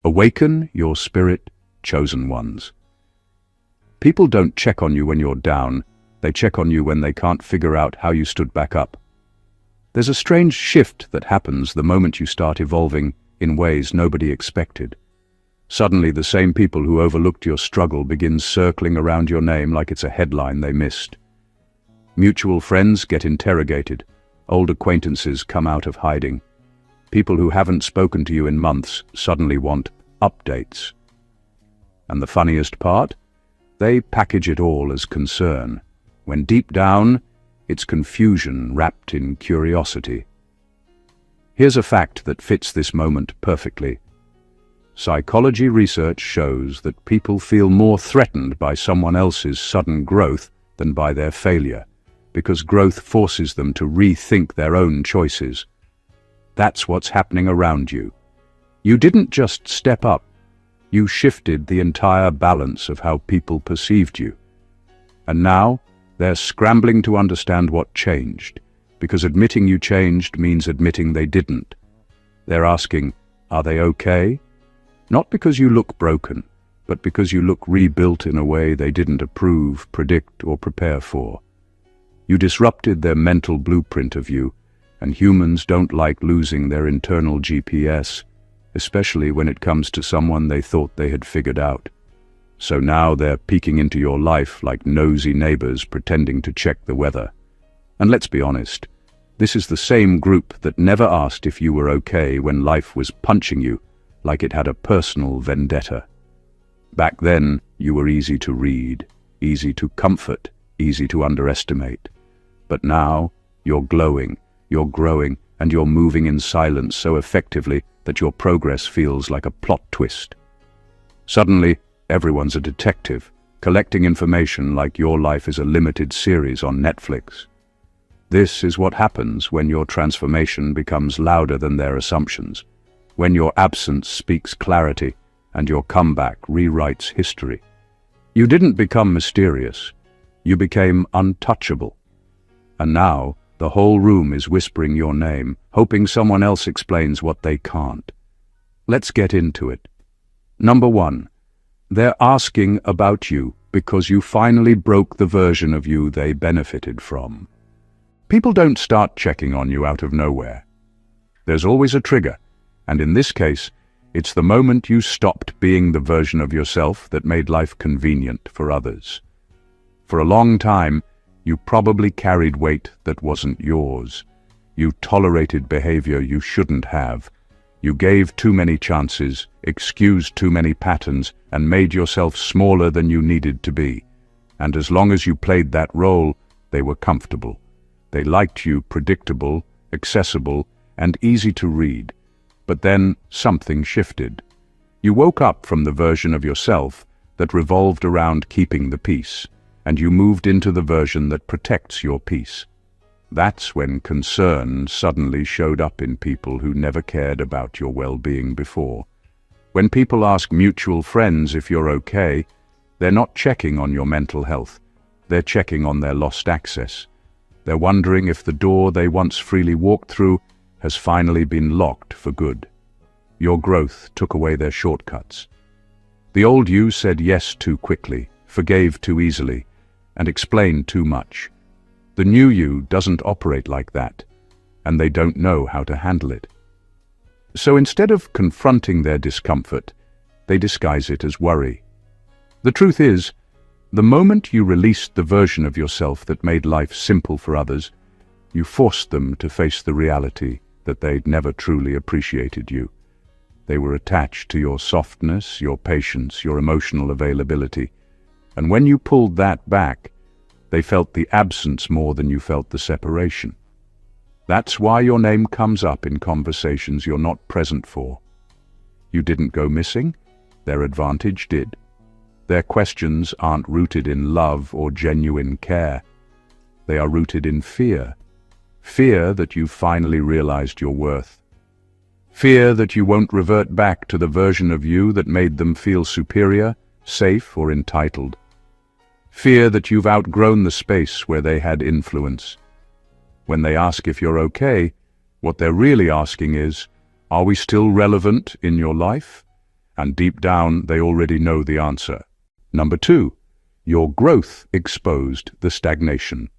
Awaken your spirit, chosen ones. People don't check on you when you're down, they check on you when they can't figure out how you stood back up. There's a strange shift that happens the moment you start evolving in ways nobody expected. Suddenly the same people who overlooked your struggle begin circling around your name like it's a headline they missed. Mutual friends get interrogated, old acquaintances come out of hiding. People who haven't spoken to you in months suddenly want updates. And the funniest part? They package it all as concern, when deep down, it's confusion wrapped in curiosity. Here's a fact that fits this moment perfectly. Psychology research shows that people feel more threatened by someone else's sudden growth than by their failure, because growth forces them to rethink their own choices. That's what's happening around you. You didn't just step up, you shifted the entire balance of how people perceived you. And now, they're scrambling to understand what changed, because admitting you changed means admitting they didn't. They're asking, are they okay? Not because you look broken, but because you look rebuilt in a way they didn't approve, predict, or prepare for. You disrupted their mental blueprint of you, and humans don't like losing their internal GPS, especially when it comes to someone they thought they had figured out. So now they're peeking into your life like nosy neighbors pretending to check the weather. And let's be honest, this is the same group that never asked if you were okay when life was punching you like it had a personal vendetta. Back then, you were easy to read, easy to comfort, easy to underestimate. But now, you're glowing, you're growing, and you're moving in silence so effectively that your progress feels like a plot twist. Suddenly, everyone's a detective, collecting information like your life is a limited series on Netflix. This is what happens when your transformation becomes louder than their assumptions, when your absence speaks clarity and your comeback rewrites history. You didn't become mysterious, you became untouchable. And now, the whole room is whispering your name, hoping someone else explains what they can't. Let's get into it. Number 1. They're asking about you because you finally broke the version of you they benefited from. People don't start checking on you out of nowhere. There's always a trigger, and in this case, it's the moment you stopped being the version of yourself that made life convenient for others. For a long time, you probably carried weight that wasn't yours. You tolerated behavior you shouldn't have. You gave too many chances, excused too many patterns, and made yourself smaller than you needed to be. And as long as you played that role, they were comfortable. They liked you predictable, accessible, and easy to read. But then something shifted. You woke up from the version of yourself that revolved around keeping the peace, and you moved into the version that protects your peace. That's when concern suddenly showed up in people who never cared about your well-being before. When people ask mutual friends if you're okay, they're not checking on your mental health. They're checking on their lost access. They're wondering if the door they once freely walked through has finally been locked for good. Your growth took away their shortcuts. The old you said yes too quickly, forgave too easily, and explained too much. The new you doesn't operate like that, and they don't know how to handle it. So instead of confronting their discomfort, they disguise it as worry. The truth is, the moment you released the version of yourself that made life simple for others, you forced them to face the reality that they'd never truly appreciated you. They were attached to your softness, your patience, your emotional availability. And when you pulled that back, they felt the absence more than you felt the separation. That's why your name comes up in conversations you're not present for. You didn't go missing, their advantage did. Their questions aren't rooted in love or genuine care. They are rooted in fear. Fear that you've finally realized your worth. Fear that you won't revert back to the version of you that made them feel superior, safe, or entitled. Fear that you've outgrown the space where they had influence. When they ask if you're okay, what they're really asking is, are we still relevant in your life? and deep down they already know the answer. Number 2, your growth exposed the stagnation.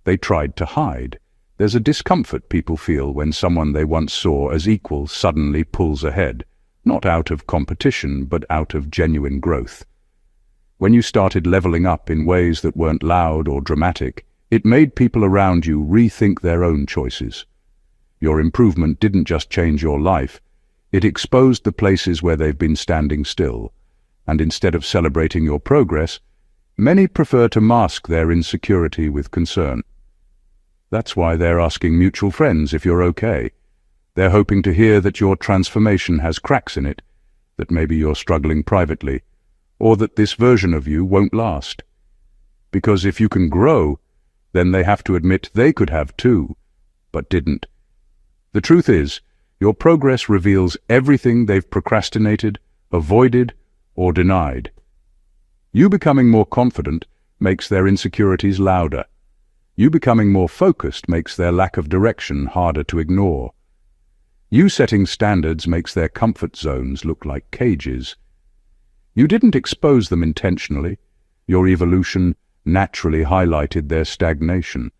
They tried to hide. There's a discomfort people feel when someone they once saw as equal suddenly pulls ahead, not out of competition, but out of genuine growth. When you started leveling up in ways that weren't loud or dramatic, it made people around you rethink their own choices. Your improvement didn't just change your life, it exposed the places where they've been standing still, and instead of celebrating your progress, many prefer to mask their insecurity with concern. That's why they're asking mutual friends if you're okay. They're hoping to hear that your transformation has cracks in it, that maybe you're struggling privately, or that this version of you won't last. Because if you can grow, then they have to admit they could have too, but didn't. The truth is, your progress reveals everything they've procrastinated, avoided, or denied. You becoming more confident makes their insecurities louder. You becoming more focused makes their lack of direction harder to ignore. You setting standards makes their comfort zones look like cages. You didn't expose them intentionally. Your evolution naturally highlighted their stagnation.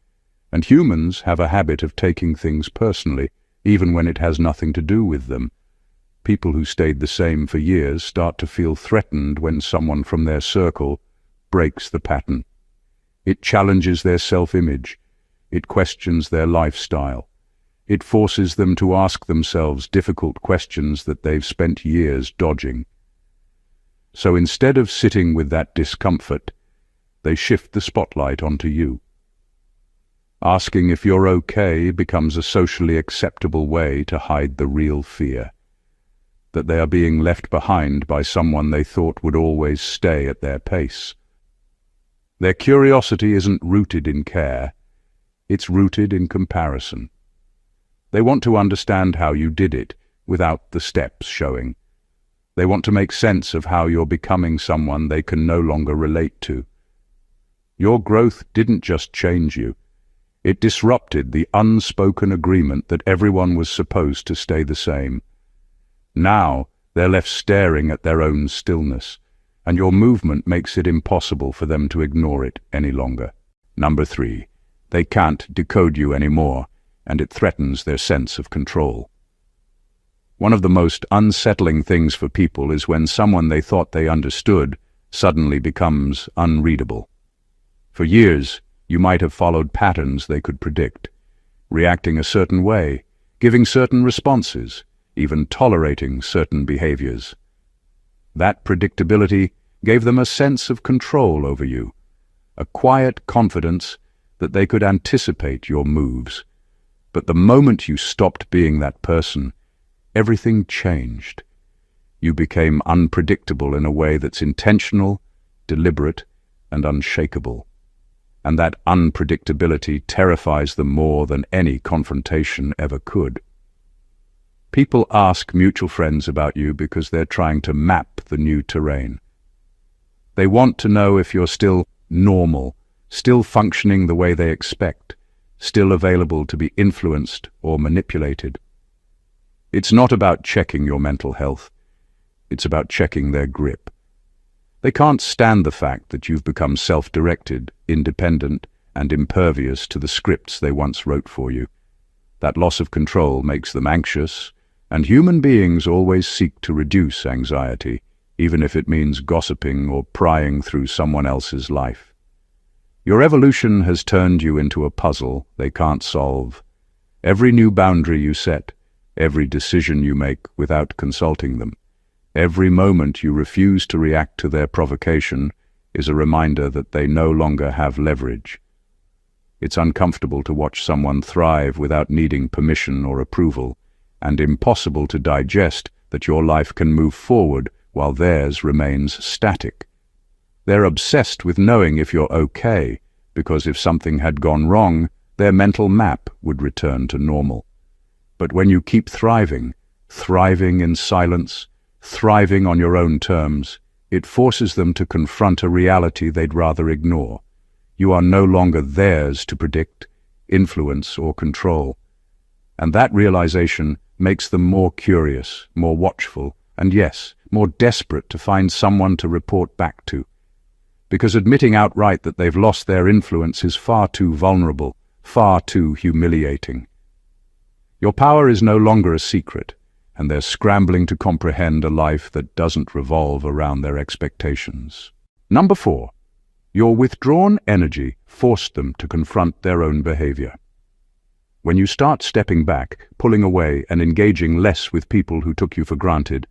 And humans have a habit of taking things personally, even when it has nothing to do with them. People who stayed the same for years start to feel threatened when someone from their circle breaks the pattern. It challenges their self-image. It questions their lifestyle. It forces them to ask themselves difficult questions that they've spent years dodging. So instead of sitting with that discomfort, they shift the spotlight onto you. Asking if you're okay becomes a socially acceptable way to hide the real fear, that they are being left behind by someone they thought would always stay at their pace. Their curiosity isn't rooted in care, it's rooted in comparison. They want to understand how you did it without the steps showing. They want to make sense of how you're becoming someone they can no longer relate to. Your growth didn't just change you, it disrupted the unspoken agreement that everyone was supposed to stay the same. Now they're left staring at their own stillness, and your movement makes it impossible for them to ignore it any longer. Number 3, they can't decode you anymore, and it threatens their sense of control. One of the most unsettling things for people is when someone they thought they understood suddenly becomes unreadable. For years, you might have followed patterns they could predict, reacting a certain way, giving certain responses, even tolerating certain behaviors. That predictability gave them a sense of control over you, a quiet confidence that they could anticipate your moves. But the moment you stopped being that person, everything changed. You became unpredictable in a way that's intentional, deliberate, and unshakable. And that unpredictability terrifies them more than any confrontation ever could. People ask mutual friends about you because they're trying to map the new terrain. They want to know if you're still normal, still functioning the way they expect, still available to be influenced or manipulated. It's not about checking your mental health. It's about checking their grip. They can't stand the fact that you've become self-directed, independent, and impervious to the scripts they once wrote for you. That loss of control makes them anxious, and human beings always seek to reduce anxiety, even if it means gossiping or prying through someone else's life. Your evolution has turned you into a puzzle they can't solve. Every new boundary you set, every decision you make without consulting them, every moment you refuse to react to their provocation is a reminder that they no longer have leverage. It's uncomfortable to watch someone thrive without needing permission or approval, and impossible to digest that your life can move forward while theirs remains static. They're obsessed with knowing if you're okay, because if something had gone wrong, their mental map would return to normal. But when you keep thriving in silence, thriving on your own terms, it forces them to confront a reality they'd rather ignore. You are no longer theirs to predict, influence, or control. And that realization makes them more curious, more watchful, And yes, more desperate to find someone to report back to. Because admitting outright that they've lost their influence is far too vulnerable, far too humiliating. Your power is no longer a secret, and they're scrambling to comprehend a life that doesn't revolve around their expectations. Number 4. Your withdrawn energy forced them to confront their own behavior. When you start stepping back, pulling away, and engaging less with people who took you for granted,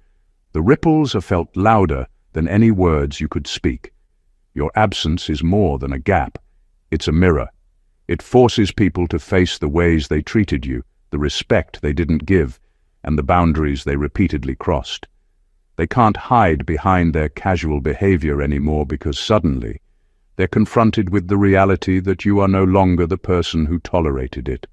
the ripples are felt louder than any words you could speak. Your absence is more than a gap. It's a mirror. It forces people to face the ways they treated you, the respect they didn't give, and the boundaries they repeatedly crossed. They can't hide behind their casual behavior anymore because suddenly they're confronted with the reality that you are no longer the person who tolerated it.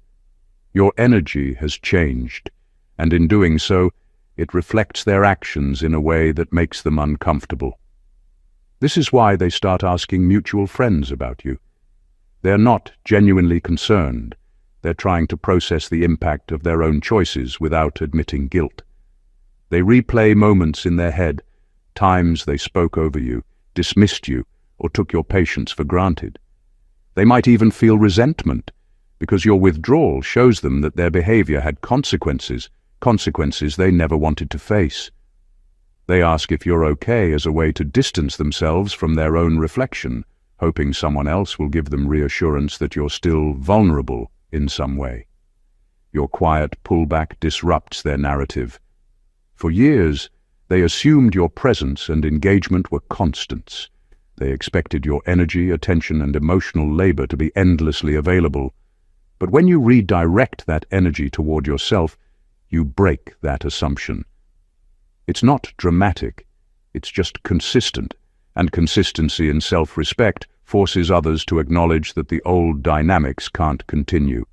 Your energy has changed, and in doing so, it reflects their actions in a way that makes them uncomfortable. This is why they start asking mutual friends about you. They're not genuinely concerned. They're trying to process the impact of their own choices without admitting guilt. They replay moments in their head, times they spoke over you, dismissed you, or took your patience for granted. They might even feel resentment, because your withdrawal shows them that their behavior had consequences they never wanted to face. They ask if you're okay as a way to distance themselves from their own reflection, hoping someone else will give them reassurance that you're still vulnerable in some way. Your quiet pullback disrupts their narrative. For years, they assumed your presence and engagement were constants. They expected your energy, attention, and emotional labor to be endlessly available. But when you redirect that energy toward yourself, you break that assumption. It's not dramatic, it's just consistent, and consistency and self-respect forces others to acknowledge that the old dynamics can't continue.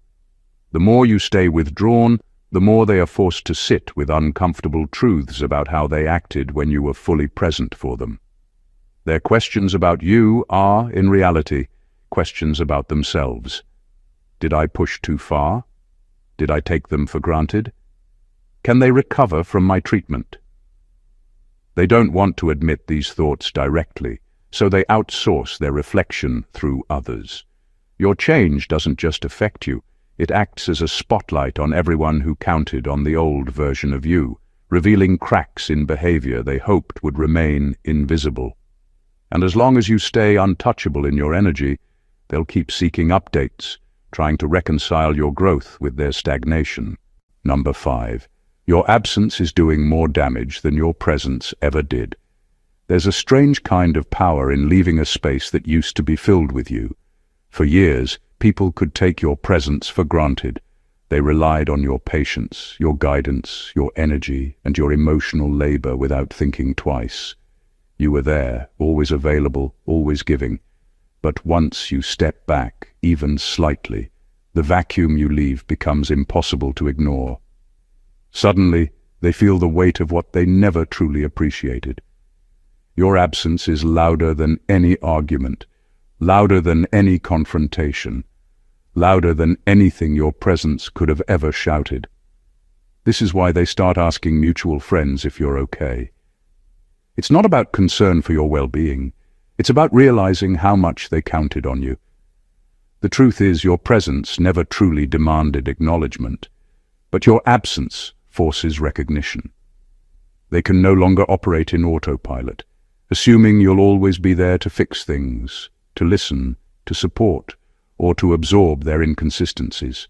The more you stay withdrawn, the more they are forced to sit with uncomfortable truths about how they acted when you were fully present for them. Their questions about you are, in reality, questions about themselves. Did I push too far? Did I take them for granted? Can they recover from my treatment? They don't want to admit these thoughts directly, so they outsource their reflection through others. Your change doesn't just affect you, it acts as a spotlight on everyone who counted on the old version of you, revealing cracks in behavior they hoped would remain invisible. And as long as you stay untouchable in your energy, they'll keep seeking updates, trying to reconcile your growth with their stagnation. Number 5. Your absence is doing more damage than your presence ever did. There's a strange kind of power in leaving a space that used to be filled with you. For years, people could take your presence for granted. They relied on your patience, your guidance, your energy, and your emotional labor without thinking twice. You were there, always available, always giving. But once you step back, even slightly, the vacuum you leave becomes impossible to ignore. Suddenly, they feel the weight of what they never truly appreciated. Your absence is louder than any argument, louder than any confrontation, louder than anything your presence could have ever shouted. This is why they start asking mutual friends if you're okay. It's not about concern for your well-being. It's about realizing how much they counted on you. The truth is, your presence never truly demanded acknowledgement, but your absence forces recognition. They can no longer operate in autopilot, assuming you'll always be there to fix things, to listen, to support, or to absorb their inconsistencies.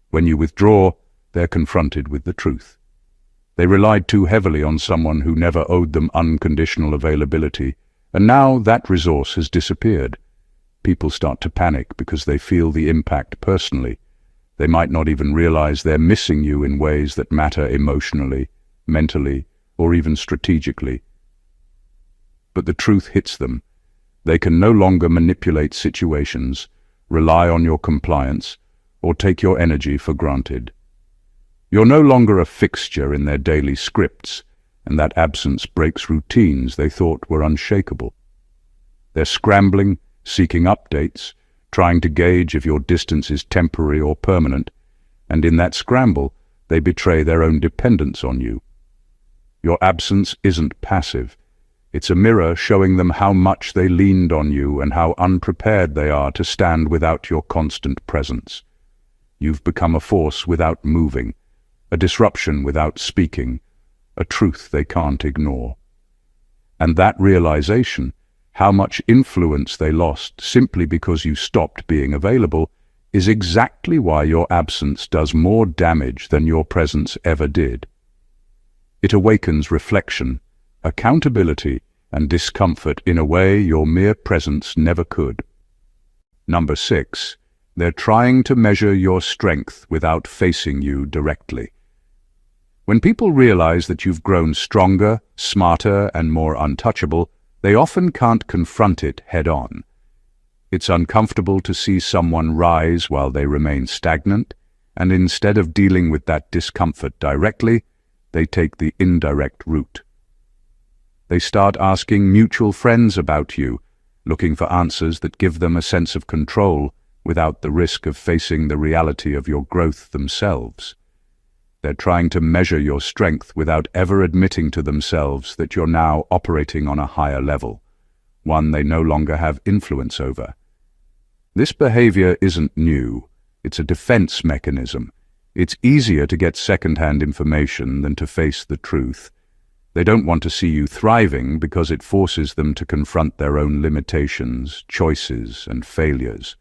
When you withdraw, they're confronted with the truth. They relied too heavily on someone who never owed them unconditional availability, and now that resource has disappeared. People start to panic because they feel the impact personally. They might not even realize they're missing you in ways that matter emotionally, mentally, or even strategically. But the truth hits them. They can no longer manipulate situations, rely on your compliance, or take your energy for granted. You're no longer a fixture in their daily scripts, and that absence breaks routines they thought were unshakable. They're scrambling, seeking updates, trying to gauge if your distance is temporary or permanent, and in that scramble, they betray their own dependence on you. Your absence isn't passive. It's a mirror showing them how much they leaned on you and how unprepared they are to stand without your constant presence. You've become a force without moving, a disruption without speaking, a truth they can't ignore. And that realization, how much influence they lost simply because you stopped being available, is exactly why your absence does more damage than your presence ever did. It awakens reflection, accountability, and discomfort in a way your mere presence never could. Number 6. They're trying to measure your strength without facing you directly. When people realize that you've grown stronger, smarter, and more untouchable, they often can't confront it head-on. It's uncomfortable to see someone rise while they remain stagnant, and instead of dealing with that discomfort directly, they take the indirect route. They start asking mutual friends about you, looking for answers that give them a sense of control without the risk of facing the reality of your growth themselves. They're trying to measure your strength without ever admitting to themselves that you're now operating on a higher level, one they no longer have influence over. This behavior isn't new. It's a defense mechanism. It's easier to get second-hand information than to face the truth. They don't want to see you thriving because it forces them to confront their own limitations, choices, and failures.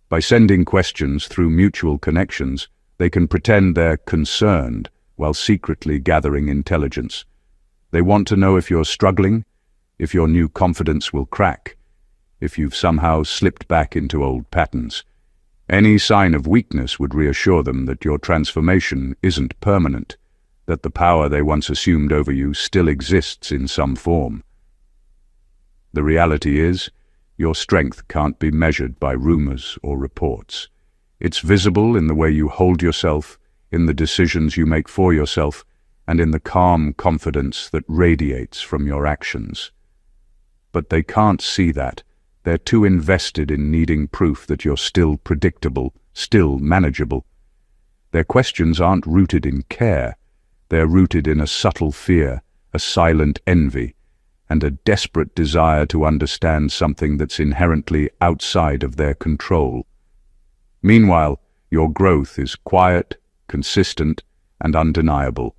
By sending questions through mutual connections, they can pretend they're concerned while secretly gathering intelligence. They want to know if you're struggling, if your new confidence will crack, if you've somehow slipped back into old patterns. Any sign of weakness would reassure them that your transformation isn't permanent, that the power they once assumed over you still exists in some form. The reality is, your strength can't be measured by rumors or reports. It's visible in the way you hold yourself, in the decisions you make for yourself, and in the calm confidence that radiates from your actions. But they can't see that. They're too invested in needing proof that you're still predictable, still manageable. Their questions aren't rooted in care. They're rooted in a subtle fear, a silent envy, and a desperate desire to understand something that's inherently outside of their control. Meanwhile, your growth is quiet, consistent, and undeniable.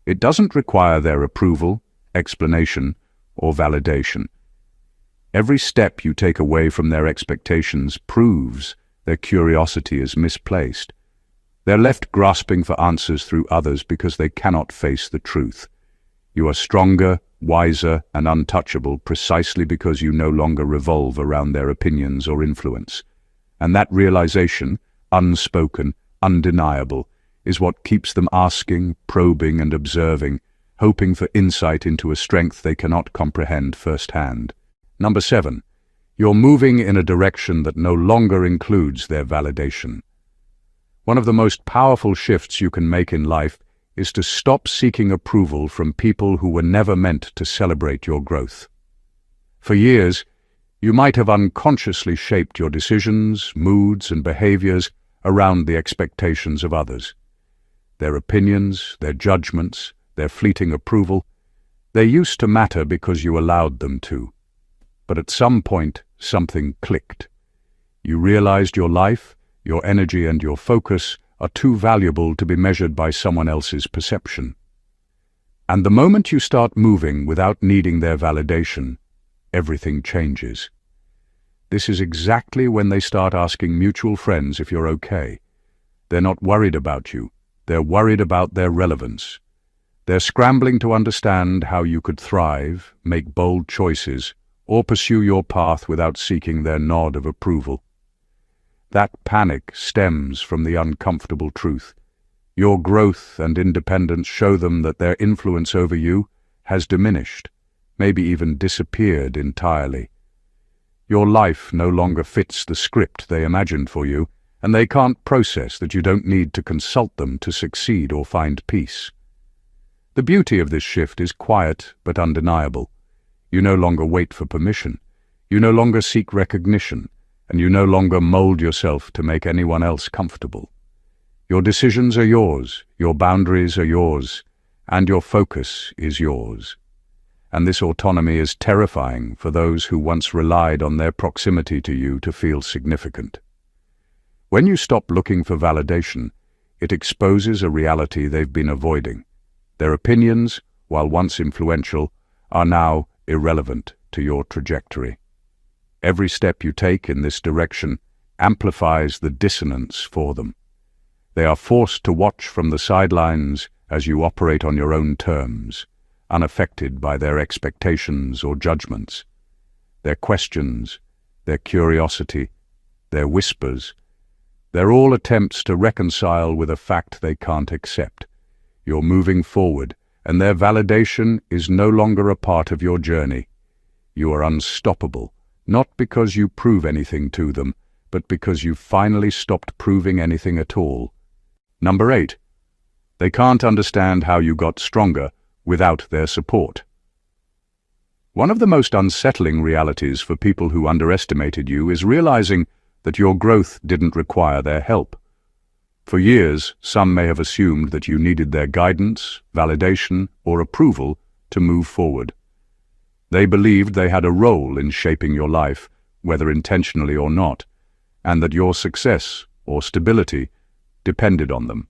It doesn't require their approval, explanation, or validation. Every step you take away from their expectations proves their curiosity is misplaced. They're left grasping for answers through others because they cannot face the truth. You are stronger, wiser, and untouchable precisely because you no longer revolve around their opinions or influence. And that realization, unspoken, undeniable, is what keeps them asking, probing, and observing, hoping for insight into a strength they cannot comprehend firsthand. Number 7. You're moving in a direction that no longer includes their validation. One of the most powerful shifts you can make in life is to stop seeking approval from people who were never meant to celebrate your growth. For years, you might have unconsciously shaped your decisions, moods, and behaviors around the expectations of others. Their opinions, their judgments, their fleeting approval, they used to matter because you allowed them to. But at some point, something clicked. You realized your life, your energy, and your focus are too valuable to be measured by someone else's perception. And the moment you start moving without needing their validation, everything changes. This is exactly when they start asking mutual friends if you're okay. They're not worried about you. They're worried about their relevance. They're scrambling to understand how you could thrive, make bold choices, or pursue your path without seeking their nod of approval. That panic stems from the uncomfortable truth. Your growth and independence show them that their influence over you has diminished, maybe even disappeared entirely. Your life no longer fits the script they imagined for you, and they can't process that you don't need to consult them to succeed or find peace. The beauty of this shift is quiet but undeniable. You no longer wait for permission. You no longer seek recognition, and you no longer mold yourself to make anyone else comfortable. Your decisions are yours, your boundaries are yours, and your focus is yours. And this autonomy is terrifying for those who once relied on their proximity to you to feel significant. When you stop looking for validation, it exposes a reality they've been avoiding. Their opinions, while once influential, are now irrelevant to your trajectory. Every step you take in this direction amplifies the dissonance for them. They are forced to watch from the sidelines as you operate on your own terms, unaffected by their expectations or judgments. Their questions, their curiosity, their whispers, they're all attempts to reconcile with a fact they can't accept. You're moving forward, and their validation is no longer a part of your journey. You are unstoppable, not because you prove anything to them, but because you've finally stopped proving anything at all. Number 8. They can't understand how you got stronger without their support. One of the most unsettling realities for people who underestimated you is realizing that your growth didn't require their help. For years, some may have assumed that you needed their guidance, validation, or approval to move forward. They believed they had a role in shaping your life, whether intentionally or not, and that your success or stability depended on them.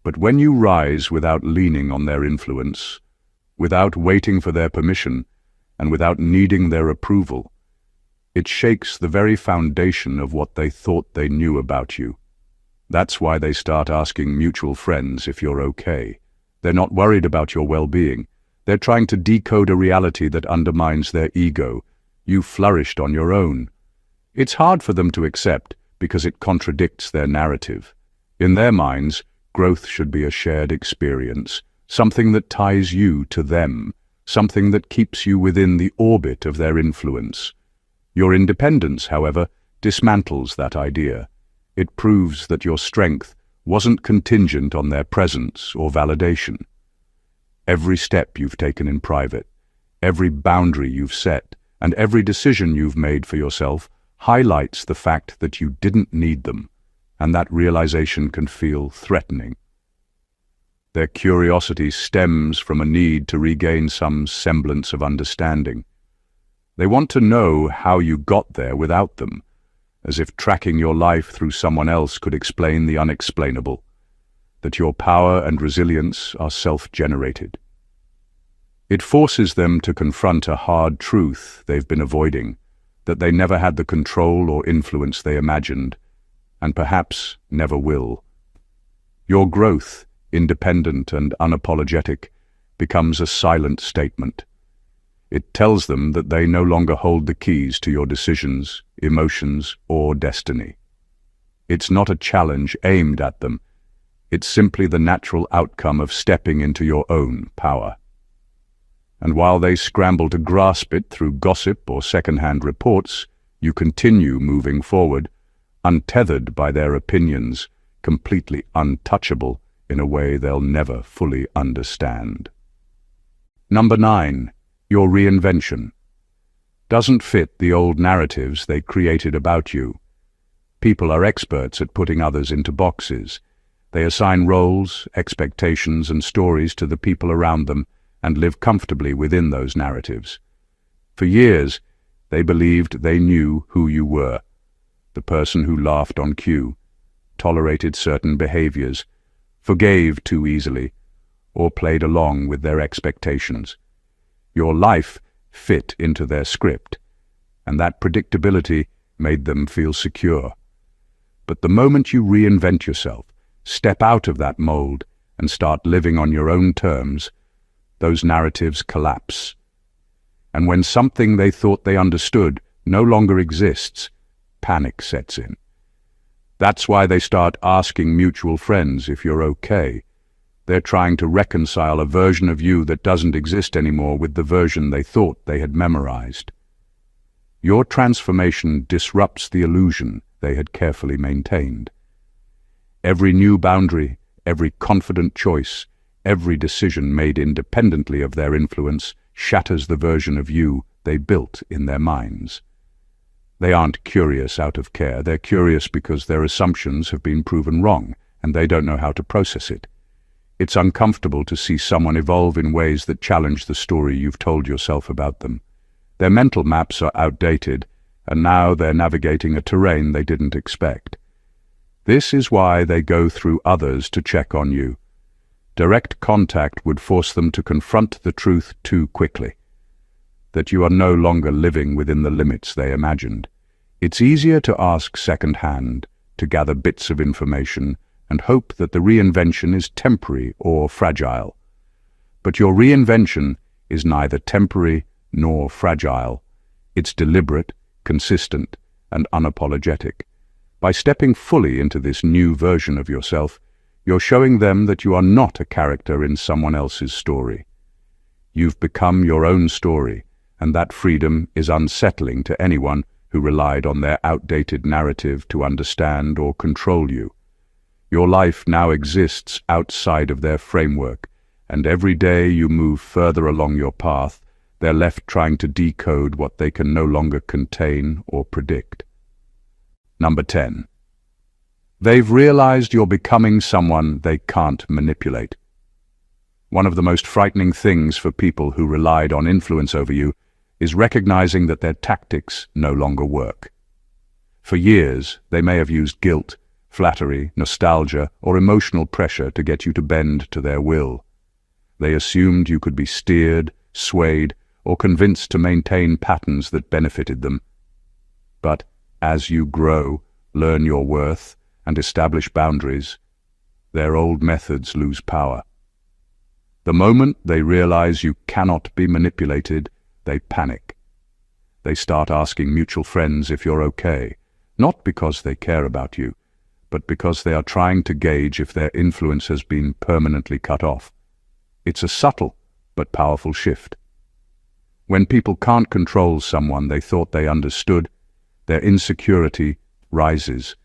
But when you rise without leaning on their influence, without waiting for their permission, and without needing their approval, it shakes the very foundation of what they thought they knew about you. That's why they start asking mutual friends if you're okay. They're not worried about your well-being. They're trying to decode a reality that undermines their ego. You flourished on your own. It's hard for them to accept because it contradicts their narrative. In their minds, growth should be a shared experience, something that ties you to them, something that keeps you within the orbit of their influence. Your independence, however, dismantles that idea. It proves that your strength wasn't contingent on their presence or validation. Every step you've taken in private, every boundary you've set, and every decision you've made for yourself highlights the fact that you didn't need them, and that realization can feel threatening. Their curiosity stems from a need to regain some semblance of understanding. They want to know how you got there without them, as if tracking your life through someone else could explain the unexplainable, that your power and resilience are self-generated. It forces them to confront a hard truth they've been avoiding, that they never had the control or influence they imagined, and perhaps never will. Your growth, independent and unapologetic, becomes a silent statement. It tells them that they no longer hold the keys to your decisions, emotions, or destiny. It's not a challenge aimed at them. It's simply the natural outcome of stepping into your own power. And while they scramble to grasp it through gossip or second-hand reports, you continue moving forward, untethered by their opinions, completely untouchable in a way they'll never fully understand. Number 9. Your reinvention doesn't fit the old narratives they created about you. People are experts at putting others into boxes. They assign roles, expectations, and stories to the people around them and live comfortably within those narratives. For years, they believed they knew who you were, the person who laughed on cue, tolerated certain behaviors, forgave too easily, or played along with their expectations. Your life fit into their script, and that predictability made them feel secure. But the moment you reinvent yourself, step out of that mold, and start living on your own terms, those narratives collapse. And when something they thought they understood no longer exists, panic sets in. That's why they start asking mutual friends if you're okay. They're trying to reconcile a version of you that doesn't exist anymore with the version they thought they had memorized. Your transformation disrupts the illusion they had carefully maintained. Every new boundary, every confident choice, every decision made independently of their influence shatters the version of you they built in their minds. They aren't curious out of care. They're curious because their assumptions have been proven wrong, and they don't know how to process it. It's uncomfortable to see someone evolve in ways that challenge the story you've told yourself about them. Their mental maps are outdated, and now they're navigating a terrain they didn't expect. This is why they go through others to check on you. Direct contact would force them to confront the truth too quickly, that you are no longer living within the limits they imagined. It's easier to ask second-hand, to gather bits of information, and hope that the reinvention is temporary or fragile. But your reinvention is neither temporary nor fragile. It's deliberate, consistent, and unapologetic. By stepping fully into this new version of yourself, you're showing them that you are not a character in someone else's story. You've become your own story, and that freedom is unsettling to anyone who relied on their outdated narrative to understand or control you. Your life now exists outside of their framework, and every day you move further along your path, they're left trying to decode what they can no longer contain or predict. Number 10. They've realized you're becoming someone they can't manipulate. One of the most frightening things for people who relied on influence over you is recognizing that their tactics no longer work. For years, they may have used guilt, flattery, nostalgia, or emotional pressure to get you to bend to their will. They assumed you could be steered, swayed, or convinced to maintain patterns that benefited them. But as you grow, learn your worth, and establish boundaries, their old methods lose power. The moment they realize you cannot be manipulated, they panic. They start asking mutual friends if you're okay, not because they care about you, but because they are trying to gauge if their influence has been permanently cut off. It's a subtle but powerful shift. When people can't control someone they thought they understood, their insecurity rises.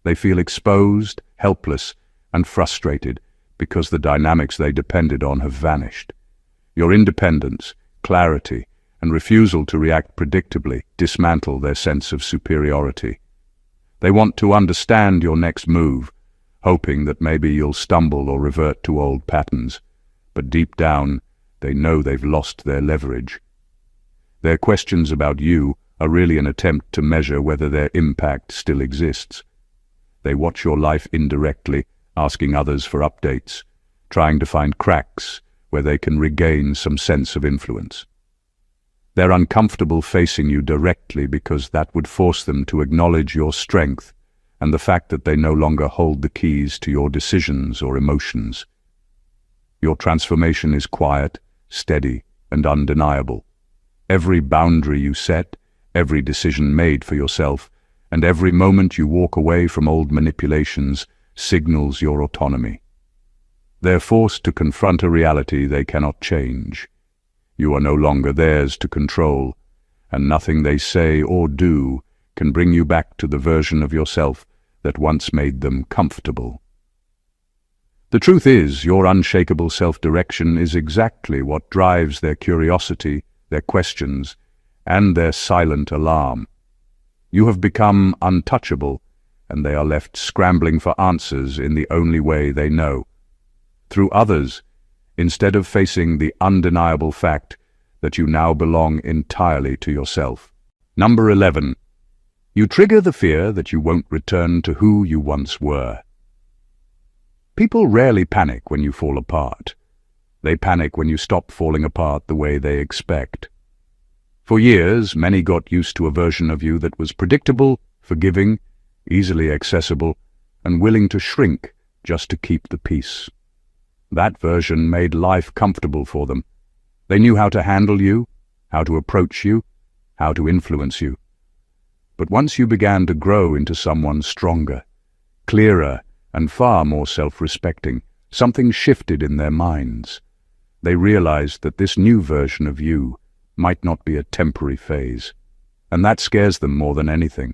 They feel exposed, helpless, and frustrated because the dynamics they depended on have vanished. Your independence, clarity, and refusal to react predictably dismantle their sense of superiority. They want to understand your next move, hoping that maybe you'll stumble or revert to old patterns, but deep down, they know they've lost their leverage. Their questions about you are really an attempt to measure whether their impact still exists. They watch your life indirectly, asking others for updates, trying to find cracks where they can regain some sense of influence. They're uncomfortable facing you directly because that would force them to acknowledge your strength and the fact that they no longer hold the keys to your decisions or emotions. Your transformation is quiet, steady, and undeniable. Every boundary you set, every decision made for yourself, and every moment you walk away from old manipulations signals your autonomy. They're forced to confront a reality they cannot change. You are no longer theirs to control, and nothing they say or do can bring you back to the version of yourself that once made them comfortable. The truth is, your unshakable self-direction is exactly what drives their curiosity, their questions, and their silent alarm. You have become untouchable, and they are left scrambling for answers in the only way they know, through others, instead of facing the undeniable fact that you now belong entirely to yourself. Number 11. You trigger the fear that you won't return to who you once were. People rarely panic when you fall apart. They panic when you stop falling apart the way they expect. For years, many got used to a version of you that was predictable, forgiving, easily accessible, and willing to shrink just to keep the peace. That version made life comfortable for them. They knew how to handle you, how to approach you, how to influence you. But once you began to grow into someone stronger, clearer, and far more self-respecting, something shifted in their minds. They realized that this new version of you might not be a temporary phase, and that scares them more than anything.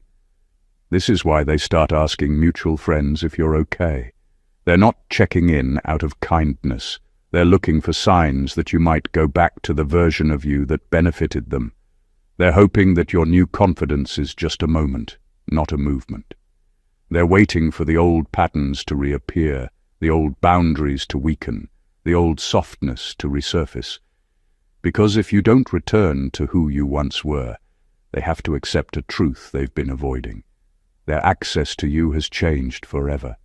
This is why they start asking mutual friends if you're okay. They're not checking in out of kindness. They're looking for signs that you might go back to the version of you that benefited them. They're hoping that your new confidence is just a moment, not a movement. They're waiting for the old patterns to reappear, the old boundaries to weaken, the old softness to resurface. Because if you don't return to who you once were, they have to accept a truth they've been avoiding. Their access to you has changed forever.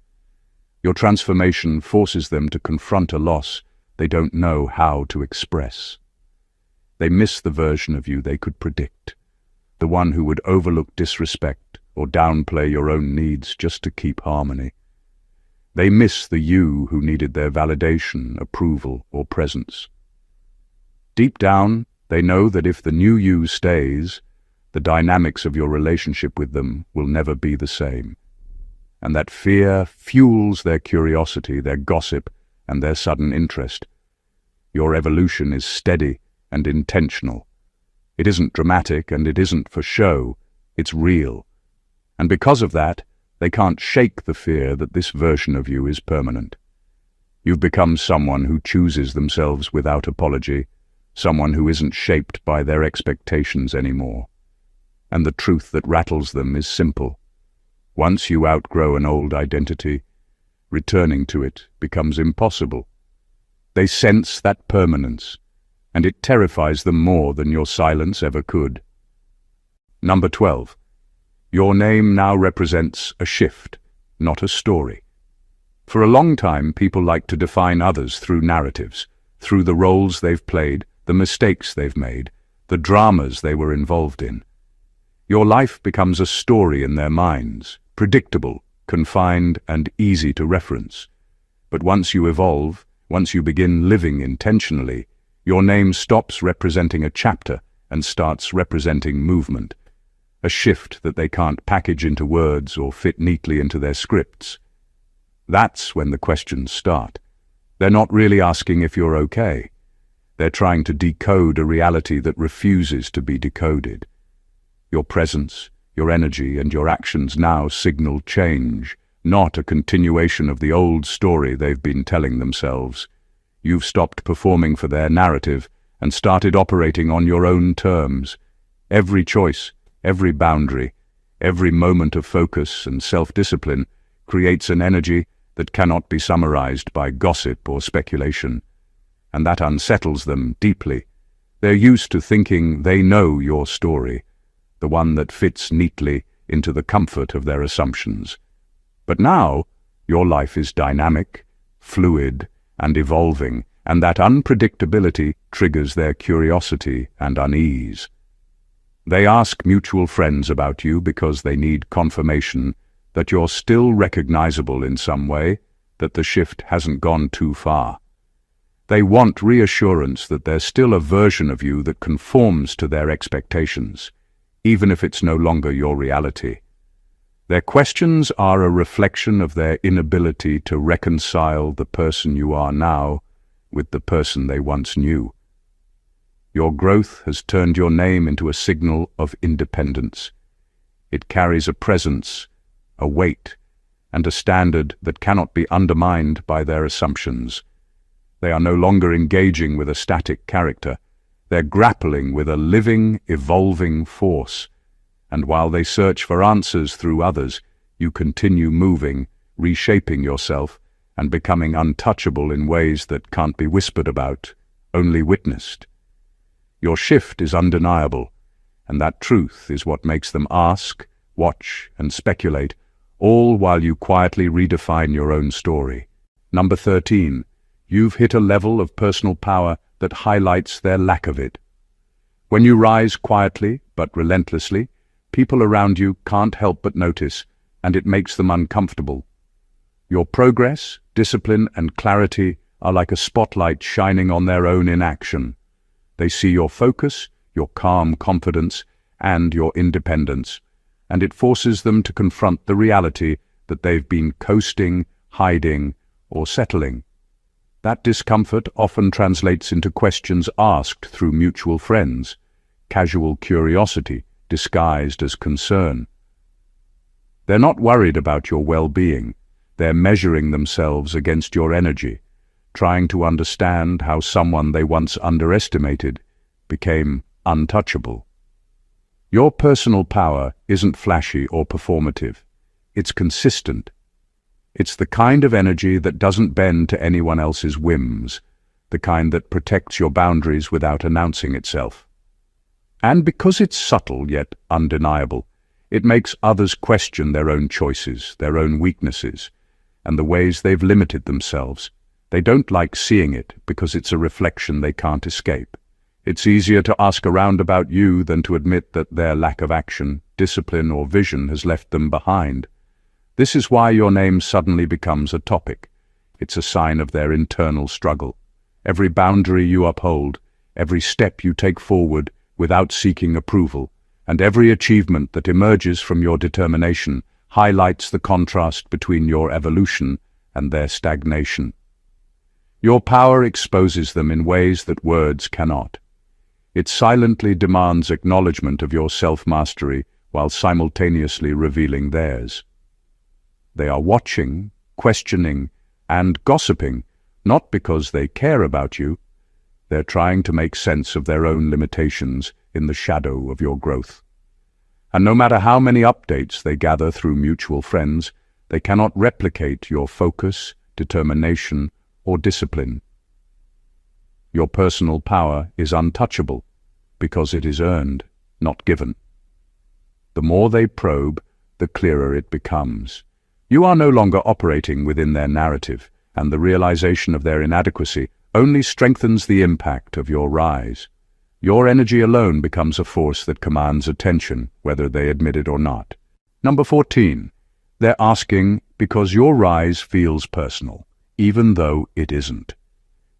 Your transformation forces them to confront a loss they don't know how to express. They miss the version of you they could predict, the one who would overlook disrespect or downplay your own needs just to keep harmony. They miss the you who needed their validation, approval, or presence. Deep down, they know that if the new you stays, the dynamics of your relationship with them will never be the same. And that fear fuels their curiosity, their gossip, and their sudden interest. Your evolution is steady and intentional. It isn't dramatic and it isn't for show, it's real. And because of that, they can't shake the fear that this version of you is permanent. You've become someone who chooses themselves without apology, someone who isn't shaped by their expectations anymore. And the truth that rattles them is simple. Once you outgrow an old identity, returning to it becomes impossible. They sense that permanence, and it terrifies them more than your silence ever could. Number 12. Your name now represents a shift, not a story. For a long time, people like to define others through narratives, through the roles they've played, the mistakes they've made, the dramas they were involved in. Your life becomes a story in their minds, predictable, confined, and easy to reference. But once you evolve, once you begin living intentionally, your name stops representing a chapter and starts representing movement. A shift that they can't package into words or fit neatly into their scripts. That's when the questions start. They're not really asking if you're okay. They're trying to decode a reality that refuses to be decoded. Your presence, your energy, and your actions now signal change, not a continuation of the old story they've been telling themselves. You've stopped performing for their narrative and started operating on your own terms. Every choice, every boundary, every moment of focus and self-discipline creates an energy that cannot be summarized by gossip or speculation. And that unsettles them deeply. They're used to thinking they know your story, the one that fits neatly into the comfort of their assumptions. But now, your life is dynamic, fluid, and evolving, and that unpredictability triggers their curiosity and unease. They ask mutual friends about you because they need confirmation that you're still recognizable in some way, that the shift hasn't gone too far. They want reassurance that there's still a version of you that conforms to their expectations, even if it's no longer your reality. Their questions are a reflection of their inability to reconcile the person you are now with the person they once knew. Your growth has turned your name into a signal of independence. It carries a presence, a weight, and a standard that cannot be undermined by their assumptions. They are no longer engaging with a static character. They're grappling with a living, evolving force. And while they search for answers through others, you continue moving, reshaping yourself, and becoming untouchable in ways that can't be whispered about, only witnessed. Your shift is undeniable, and that truth is what makes them ask, watch, and speculate, all while you quietly redefine your own story. Number 13. You've hit a level of personal power that highlights their lack of it. When you rise quietly but relentlessly, people around you can't help but notice, and it makes them uncomfortable. Your progress, discipline, and clarity are like a spotlight shining on their own inaction. They see your focus, your calm confidence, and your independence, and it forces them to confront the reality that they've been coasting, hiding, or settling. That discomfort often translates into questions asked through mutual friends, casual curiosity disguised as concern. They're not worried about your well-being. They're measuring themselves against your energy, trying to understand how someone they once underestimated became untouchable. Your personal power isn't flashy or performative. It's consistent. It's the kind of energy that doesn't bend to anyone else's whims, the kind that protects your boundaries without announcing itself. And because it's subtle yet undeniable, it makes others question their own choices, their own weaknesses, and the ways they've limited themselves. They don't like seeing it because it's a reflection they can't escape. It's easier to ask around about you than to admit that their lack of action, discipline, or vision has left them behind. This is why your name suddenly becomes a topic. It's a sign of their internal struggle. Every boundary you uphold, every step you take forward without seeking approval, and every achievement that emerges from your determination highlights the contrast between your evolution and their stagnation. Your power exposes them in ways that words cannot. It silently demands acknowledgement of your self-mastery while simultaneously revealing theirs. They are watching, questioning, and gossiping, not because they care about you. They're trying to make sense of their own limitations in the shadow of your growth. And no matter how many updates they gather through mutual friends, they cannot replicate your focus, determination, or discipline. Your personal power is untouchable because it is earned, not given. The more they probe, the clearer it becomes. You are no longer operating within their narrative, and the realization of their inadequacy only strengthens the impact of your rise. Your energy alone becomes a force that commands attention, whether they admit it or not. Number 14. They're asking because your rise feels personal, even though it isn't.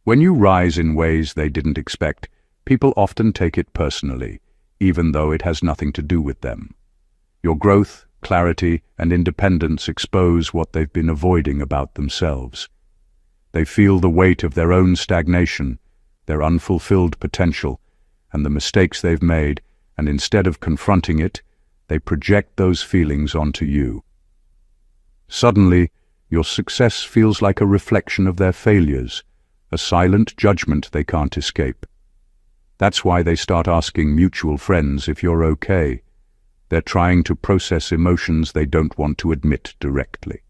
When you rise in ways they didn't expect, people often take it personally, even though it has nothing to do with them. Your growth, clarity, and independence expose what they've been avoiding about themselves. They feel the weight of their own stagnation, their unfulfilled potential, and the mistakes they've made, and instead of confronting it, they project those feelings onto you. Suddenly, your success feels like a reflection of their failures, a silent judgment they can't escape. That's why they start asking mutual friends if you're okay. They're trying to process emotions they don't want to admit directly.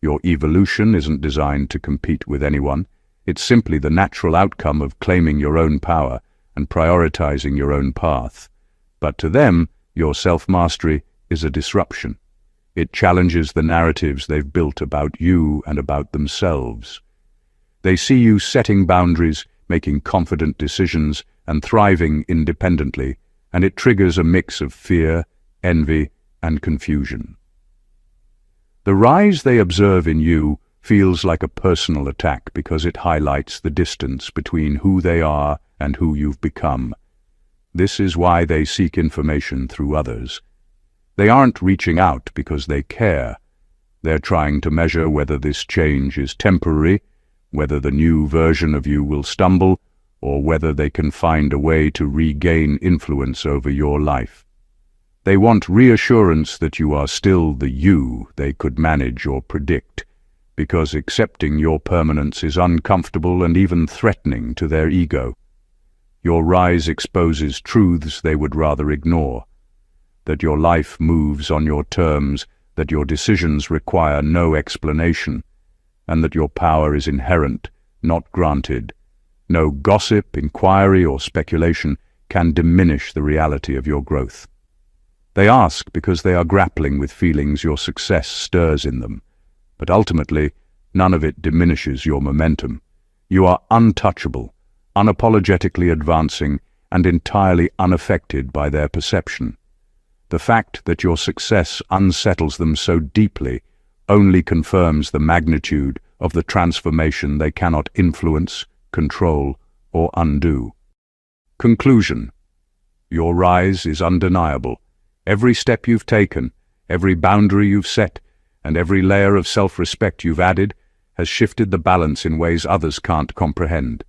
Your evolution isn't designed to compete with anyone. It's simply the natural outcome of claiming your own power and prioritizing your own path. But to them, your self-mastery is a disruption. It challenges the narratives they've built about you and about themselves. They see you setting boundaries, making confident decisions, and thriving independently, and it triggers a mix of fear, envy, and confusion. The rise they observe in you feels like a personal attack because it highlights the distance between who they are and who you've become. This is why they seek information through others. They aren't reaching out because they care. They're trying to measure whether this change is temporary, whether the new version of you will stumble, or whether they can find a way to regain influence over your life. They want reassurance that you are still the you they could manage or predict, because accepting your permanence is uncomfortable and even threatening to their ego. Your rise exposes truths they would rather ignore, that your life moves on your terms, that your decisions require no explanation, and that your power is inherent, not granted. No gossip, inquiry, or speculation can diminish the reality of your growth. They ask because they are grappling with feelings your success stirs in them, but ultimately, none of it diminishes your momentum. You are untouchable, unapologetically advancing, and entirely unaffected by their perception. The fact that your success unsettles them so deeply only confirms the magnitude of the transformation they cannot influence, control, or undo. Conclusion. Your rise is undeniable. Every step you've taken, every boundary you've set, and every layer of self-respect you've added has shifted the balance in ways others can't comprehend.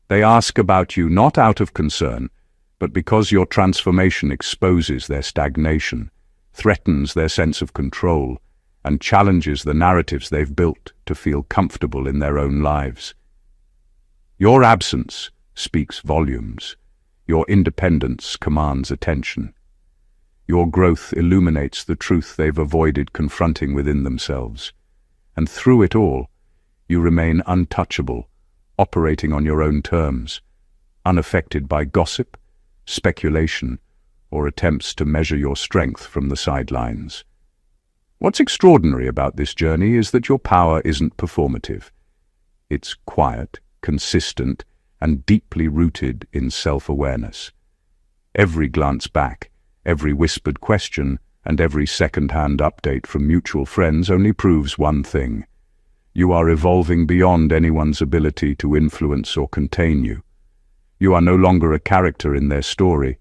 They ask about you not out of concern, but because your transformation exposes their stagnation, threatens their sense of control, and challenges the narratives they've built to feel comfortable in their own lives. Your absence speaks volumes. Your independence commands attention. Your growth illuminates the truth they've avoided confronting within themselves. and through it all, you remain untouchable, operating on your own terms, unaffected by gossip, speculation, or attempts to measure your strength from the sidelines. What's extraordinary about this journey is that your power isn't performative. It's quiet, consistent, and deeply rooted in self-awareness. Every glance back, every whispered question, and every second-hand update from mutual friends only proves one thing. You are evolving beyond anyone's ability to influence or contain you. You are no longer a character in their story.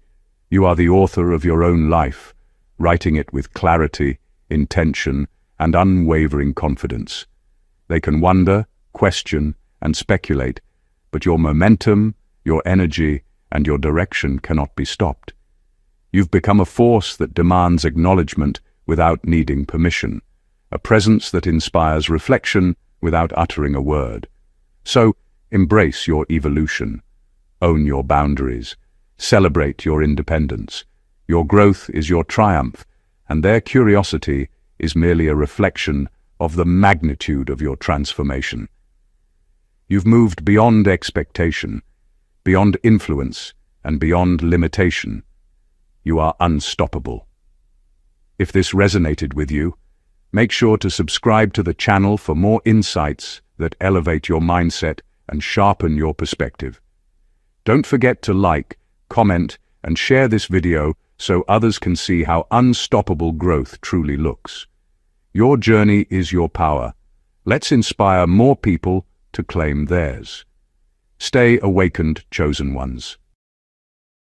You are the author of your own life, writing it with clarity, intention, and unwavering confidence. They can wonder, question, and speculate, but your momentum, your energy, and your direction cannot be stopped. You've become a force that demands acknowledgement without needing permission, a presence that inspires reflection without uttering a word. So, embrace your evolution, own your boundaries, celebrate your independence. Your growth is your triumph, and their curiosity is merely a reflection of the magnitude of your transformation. You've moved beyond expectation, beyond influence, and beyond limitation. You are unstoppable. If this resonated with you, make sure to subscribe to the channel for more insights that elevate your mindset and sharpen your perspective. Don't forget to like, comment, and share this video so others can see how unstoppable growth truly looks. Your journey is your power. Let's inspire more people to claim theirs. Stay awakened, chosen ones.